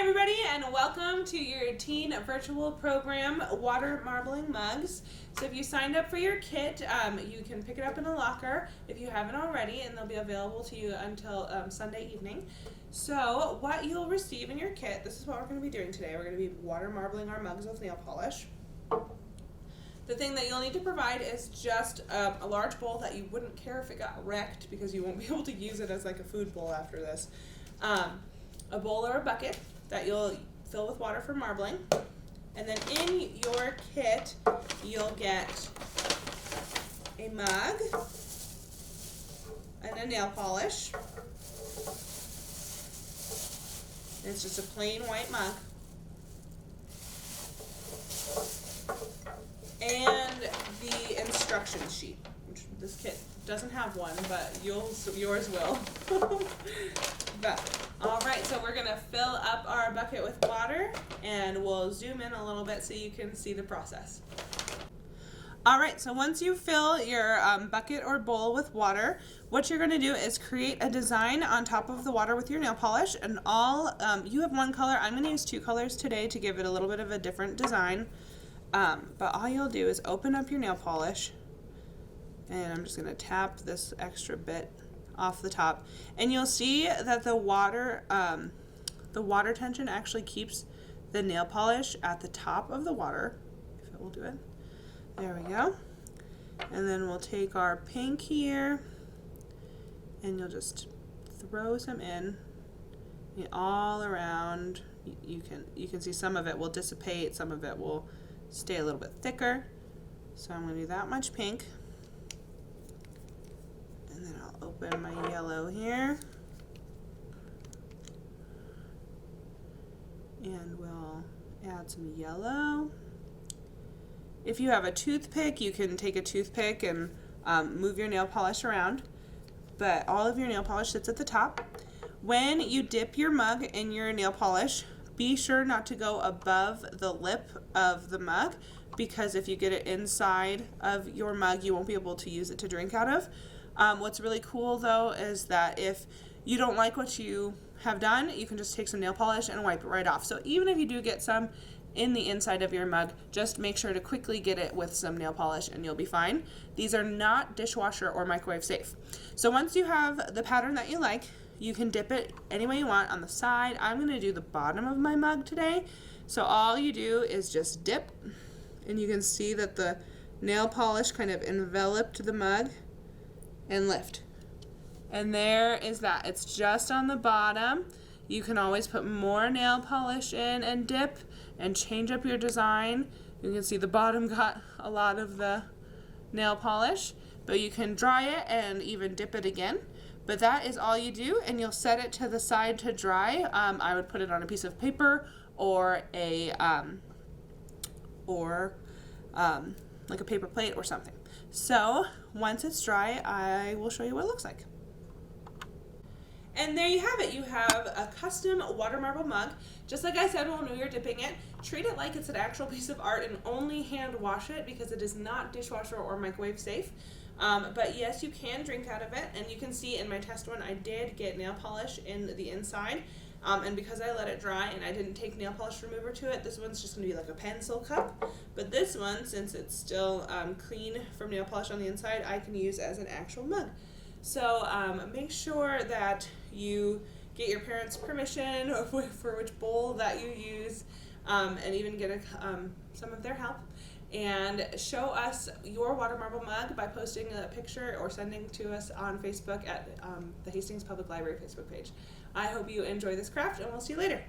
everybody, and welcome to your teen virtual program, Water Marbling Mugs. So if you signed up for your kit, you can pick it up in a locker if you haven't already, and they'll be available to you until Sunday evening. So what you'll receive in your kit, this is what we're going to be doing today. We're going to be water marbling our mugs with nail polish. The thing that you'll need to provide is just a large bowl that you wouldn't care if it got wrecked, because you won't be able to use it as like a food bowl after this. A bowl or a bucket that you'll fill with water for marbling. And then in your kit, you'll get a mug and a nail polish. And it's just a plain white mug. And the instruction sheet, which this kit doesn't have one, but yours will. But, all right, so we're gonna fill up our bucket with water, and we'll zoom in a little bit so you can see the process. All right, so once you fill your bucket or bowl with water, what you're gonna do is create a design on top of the water with your nail polish, and you have one color. I'm gonna use two colors today to give it a little bit of a different design. But all you'll do is open up your nail polish, and I'm just going to tap this extra bit off the top, and you'll see that the water tension actually keeps the nail polish at the top of the water, if it will do it. There we go. And then we'll take our pink here, and you'll just throw some in all around. You can see some of it will dissipate, some of it will stay a little bit thicker. So I'm going to do that much pink. And then I'll open my yellow here. And we'll add some yellow. If you have a toothpick, you can take a toothpick and move your nail polish around. But all of your nail polish sits at the top. When you dip your mug in your nail polish, be sure not to go above the lip of the mug, because if you get it inside of your mug, you won't be able to use it to drink out of. What's really cool though is that if you don't like what you have done, you can just take some nail polish and wipe it right off. So even if you do get some in the inside of your mug, just make sure to quickly get it with some nail polish and you'll be fine. These are not dishwasher or microwave safe. So once you have the pattern that you like, you can dip it any way you want on the side. I'm going to do the bottom of my mug today. So all you do is just dip, and you can see that the nail polish kind of enveloped the mug, and lift. And there is that. It's just on the bottom. You can always put more nail polish in and dip and change up your design. You can see the bottom got a lot of the nail polish, but you can dry it and even dip it again. But that is all you do, and you'll set it to the side to dry. I would put it on a piece of paper or like a paper plate or something. So once it's dry, I will show you what it looks like. And there you have it. You have a custom water marble mug. Just like I said when we were dipping it, treat it like it's an actual piece of art and only hand wash it, because it is not dishwasher or microwave safe. But yes, you can drink out of it, and you can see in my test one I did get nail polish in the inside, and because I let it dry and I didn't take nail polish remover to it, this one's just going to be like a pencil cup. But this one, since it's still clean from nail polish on the inside, I can use as an actual mug. So make sure that you get your parents' permission for which bowl that you use, and even get some of their help. And show us your water marble mug by posting a picture or sending to us on Facebook at the Hastings Public Library Facebook page. I hope you enjoy this craft, and we'll see you later.